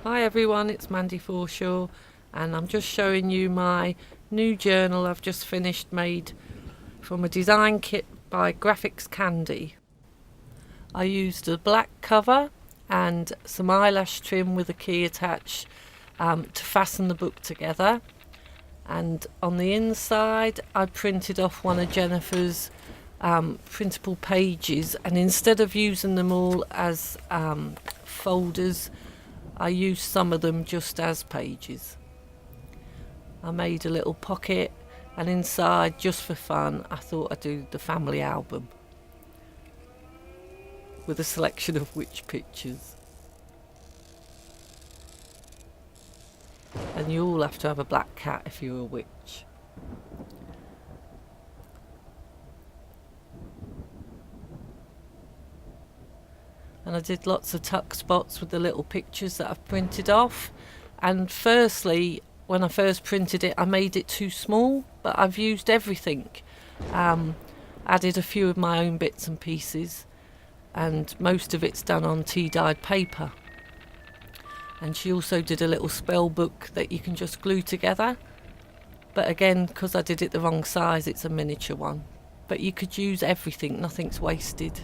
Hi everyone, it's Mandy Forshaw and I'm just showing you my new journal I've just finished made from a design kit by Graphics Candy. I used a black cover and some eyelash trim with a key attached to fasten the book together, and on the inside I printed off one of Jennifer's printable pages, and instead of using them all as folders, I used some of them just as pages. I made a little pocket, and inside, just for fun, I thought I'd do the family album with a selection of witch pictures. And you all have to have a black cat if you're a witch. And I did lots of tuck spots with the little pictures that I've printed off. And firstly, when I first printed it, I made it too small, but I've used everything. Added a few of my own bits and pieces, and most of it's done on tea-dyed paper. And she also did a little spell book that you can just glue together. But again, because I did it the wrong size, it's a miniature one. But you could use everything, nothing's wasted.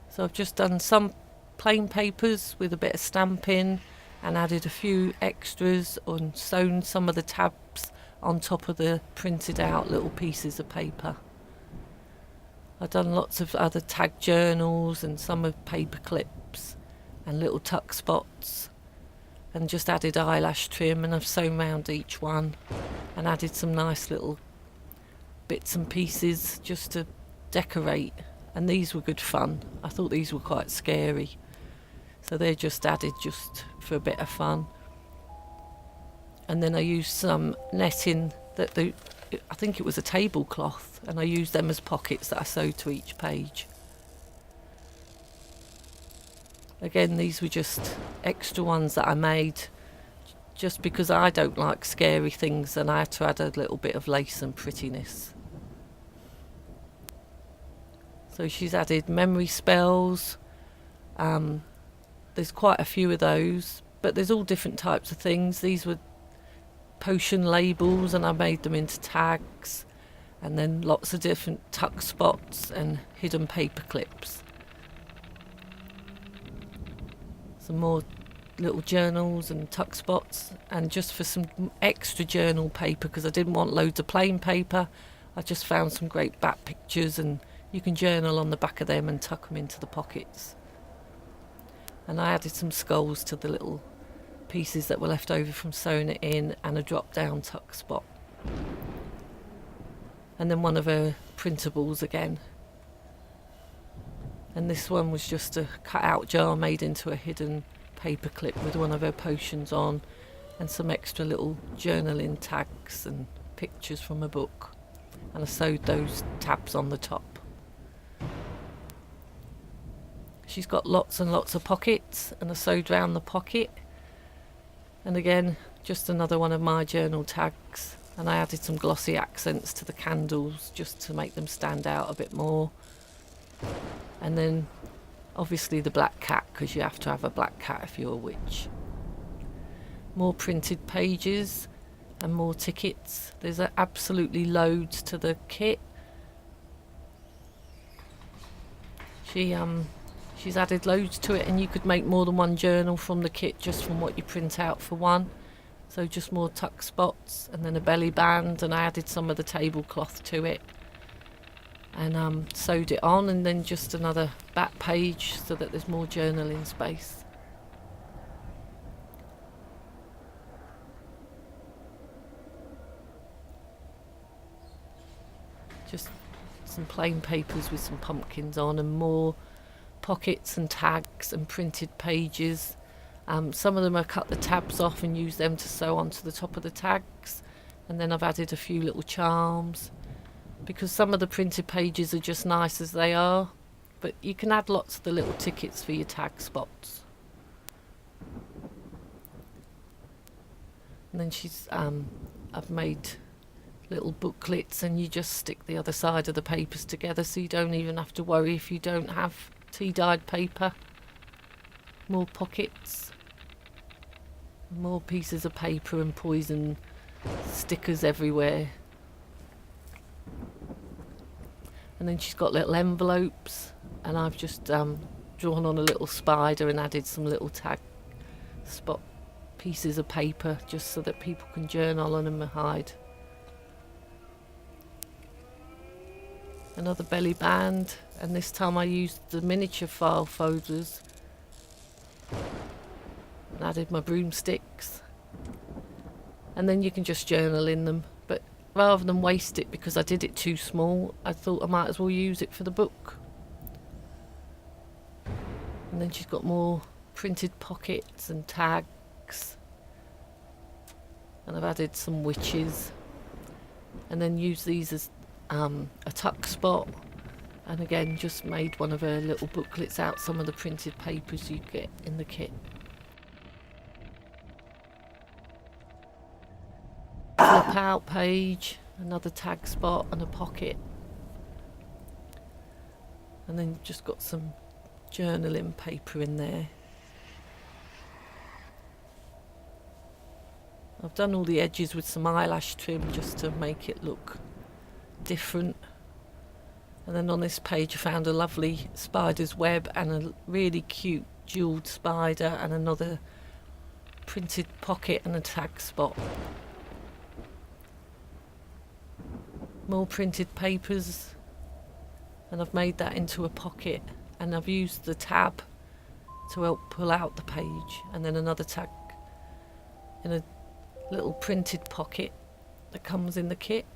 So I've just done some plain papers with a bit of stamping and added a few extras and sewn some of the tabs on top of the printed out little pieces of paper. I've done lots of other tag journals and some of paper clips and little tuck spots, and just added eyelash trim, and I've sewn round each one and added some nice little bits and pieces just to decorate. And these were good fun. I thought these were quite scary, so they're just added just for a bit of fun. And then I used some netting I think it was a tablecloth, and I used them as pockets that I sewed to each page. Again, these were just extra ones that I made just because I don't like scary things, and I had to add a little bit of lace and prettiness. So she's added memory spells. There's quite a few of those, but there's all different types of things. These were potion labels, and I made them into tags, and then lots of different tuck spots and hidden paper clips. Some more little journals and tuck spots, and just for some extra journal paper, because I didn't want loads of plain paper, I just found some great back pictures, and you can journal on the back of them and tuck them into the pockets. And I added some skulls to the little pieces that were left over from sewing it in, and a drop down tuck spot. And then one of her printables again. And this one was just a cut out jar made into a hidden paper clip with one of her potions on, and some extra little journaling tags and pictures from a book. And I sewed those tabs on the top. She's got lots and lots of pockets, and I sewed round the pocket. And again, just another one of my journal tags, and I added some glossy accents to the candles just to make them stand out a bit more. And then obviously the black cat, because you have to have a black cat if you're a witch. More printed pages and more tickets. There's absolutely loads to the kit. She's added loads to it, and you could make more than one journal from the kit just from what you print out for one. So just more tuck spots, and then a belly band, and I added some of the tablecloth to it, and sewed it on, and then just another back page so that there's more journaling space. Just some plain papers with some pumpkins on, and more pockets and tags and printed pages. Some of them I cut the tabs off and used them to sew onto the top of the tags, and then I've added a few little charms, because some of the printed pages are just nice as they are, but you can add lots of the little tickets for your tag spots. And then I've made little booklets, and you just stick the other side of the papers together, so you don't even have to worry if you don't have tea-dyed paper. more pockets, more pieces of paper and poison stickers everywhere. And then she's got little envelopes, and I've just drawn on a little spider and added some little tag spot pieces of paper just so that people can journal on them and hide. Another belly band, and this time I used the miniature file folders and added my broomsticks. And then you can just journal in them, but rather than waste it because I did it too small, I thought I might as well use it for the book. And then she's got more printed pockets and tags, and I've added some witches, and then used these as a tuck spot, and again just made one of her little booklets out some of the printed papers you get in the kit. Flip out page, another tag spot and a pocket, and then just got some journaling paper in there. I've done all the edges with some eyelash trim just to make it look different. And then on this page I found a lovely spider's web and a really cute jewelled spider and another printed pocket and a tag spot. More printed papers, and I've made that into a pocket, and I've used the tab to help pull out the page, and then another tag in a little printed pocket that comes in the kit.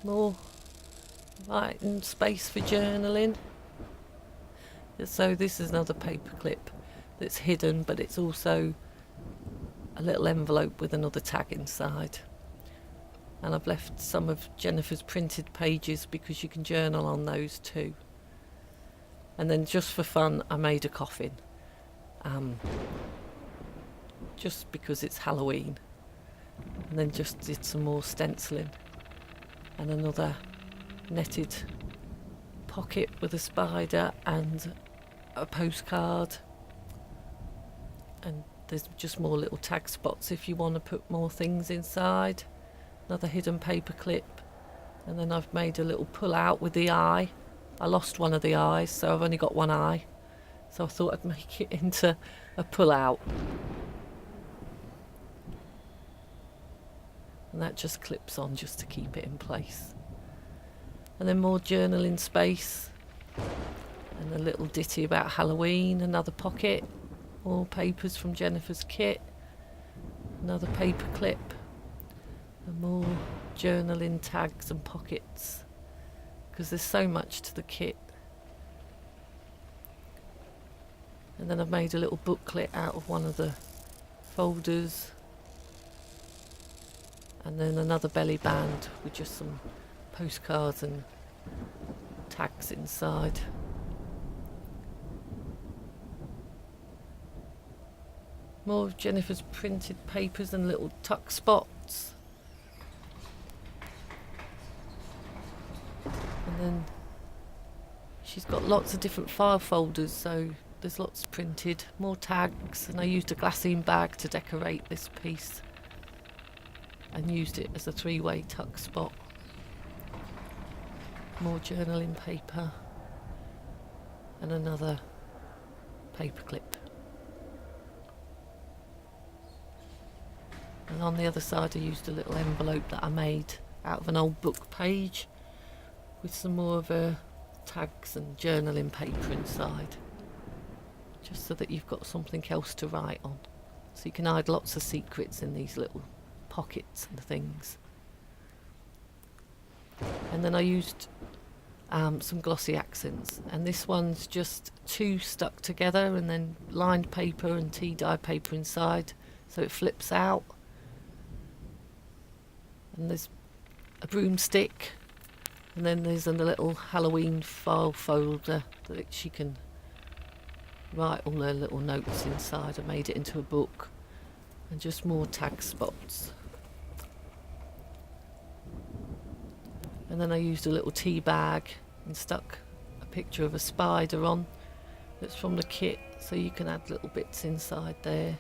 More writing space for journaling. So this is another paper clip that's hidden, but it's also a little envelope with another tag inside. And I've left some of Jennifer's printed pages because you can journal on those too. And then just for fun I made a coffin, just because it's Halloween. And then just did some more stenciling. And another netted pocket with a spider and a postcard, and there's just more little tag spots if you want to put more things inside. Another hidden paper clip, and then I've made a little pull out with the eye. I lost one of the eyes, so I've only got one eye, so I thought I'd make it into a pull out. And that just clips on just to keep it in place. And then more journaling space, and a little ditty about Halloween, another pocket, more papers from Jennifer's kit, another paper clip, and more journaling tags and pockets, because there's so much to the kit. And then I've made a little booklet out of one of the folders, and then another belly band with just some postcards and tags inside. More of Jennifer's printed papers and little tuck spots. And then she's got lots of different file folders, so there's lots printed, more tags, and I used a glassine bag to decorate this piece and used it as a three-way tuck spot. More journaling paper and another paper clip. And on the other side I used a little envelope that I made out of an old book page with some more of her tags and journaling paper inside, just so that you've got something else to write on. So you can hide lots of secrets in these little pockets and things. And then I used some glossy accents, and this one's just two stuck together and then lined paper and tea dye paper inside, so it flips out. And there's a broomstick, and then there's a little Halloween file folder that she can write all her little notes inside. I made it into a book, and just more tag spots. And then I used a little tea bag and stuck a picture of a spider on. That's from the kit, so you can add little bits inside there.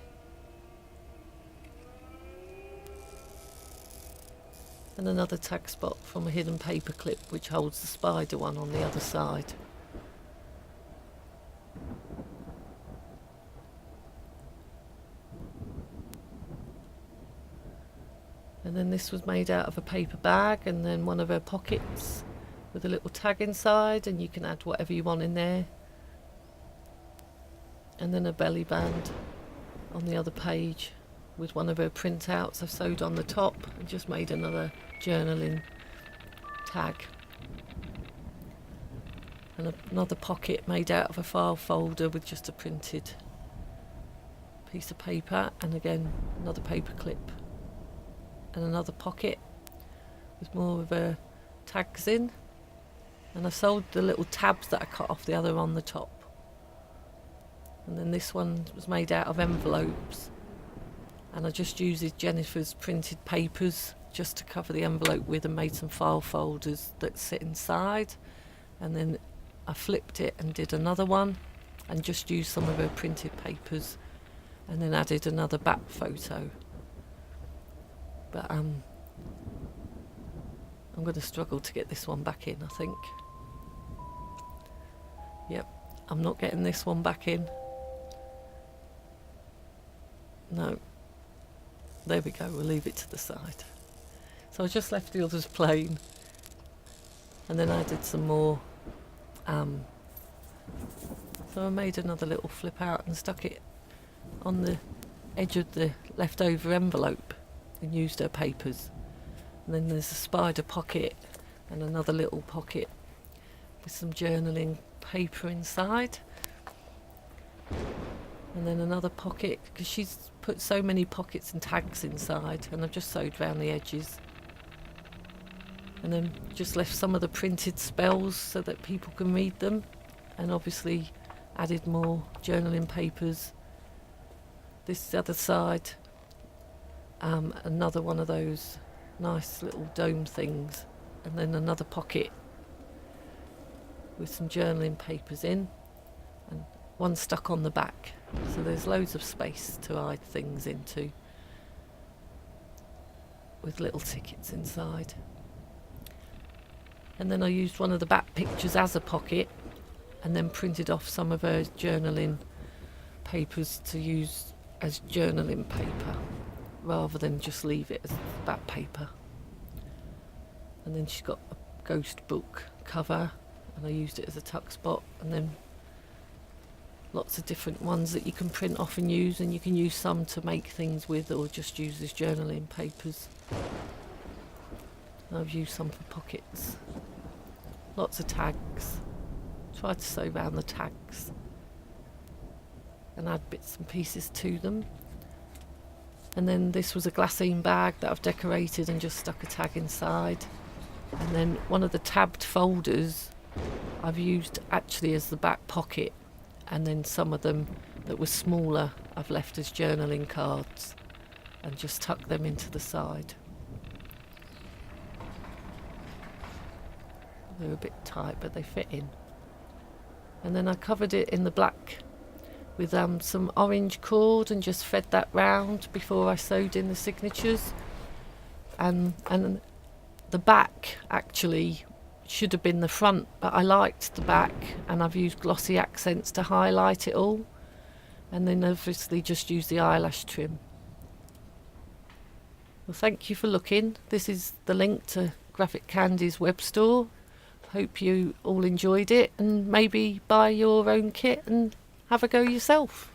And another tag spot from a hidden paper clip which holds the spider one on the other side. And then this was made out of a paper bag, and then one of her pockets with a little tag inside, and you can add whatever you want in there. And then a belly band on the other page with one of her printouts I've sewed on the top, and just made another journaling tag. And another pocket made out of a file folder with just a printed piece of paper, and again another paper clip. And another pocket with more of her tags in, and I sold the little tabs that I cut off the other on the top. And then this one was made out of envelopes, and I just used Jennifer's printed papers just to cover the envelope with, and made some file folders that sit inside. And then I flipped it and did another one, and just used some of her printed papers, and then added another back photo. But I'm going to struggle to get this one back in, I think. Yep, I'm not getting this one back in. No. There we go, we'll leave it to the side. So I just left the others plain, and then I did some more. So I made another little flip out and stuck it on the edge of the leftover envelope, and used her papers. And then there's a spider pocket and another little pocket with some journaling paper inside. And then another pocket, because she's put so many pockets and tags inside, and I've just sewed around the edges. And then just left some of the printed spells so that people can read them, and obviously added more journaling papers. This other side, another one of those nice little dome things, and then another pocket with some journaling papers in, and one stuck on the back, so there's loads of space to hide things into, with little tickets inside. And then I used one of the back pictures as a pocket, and then printed off some of her journaling papers to use as journaling paper, rather than just leave it as back paper. And then she's got a ghost book cover, and I used it as a tuck spot, and then lots of different ones that you can print off and use, and you can use some to make things with, or just use as journaling papers. And I've used some for pockets. Lots of tags. Tried to sew around the tags and add bits and pieces to them. And then this was a glassine bag that I've decorated and just stuck a tag inside. And then one of the tabbed folders I've used actually as the back pocket, and then some of them that were smaller I've left as journaling cards and just tucked them into the side. They're a bit tight, but they fit in. And then I covered it in the black with some orange cord and just fed that round before I sewed in the signatures. And the back actually should have been the front, but I liked the back, and I've used glossy accents to highlight it all, and then obviously just use the eyelash trim. Well, thank you for looking. This is the link to Graphic Candy's web store. Hope you all enjoyed it, and maybe buy your own kit and have a go yourself.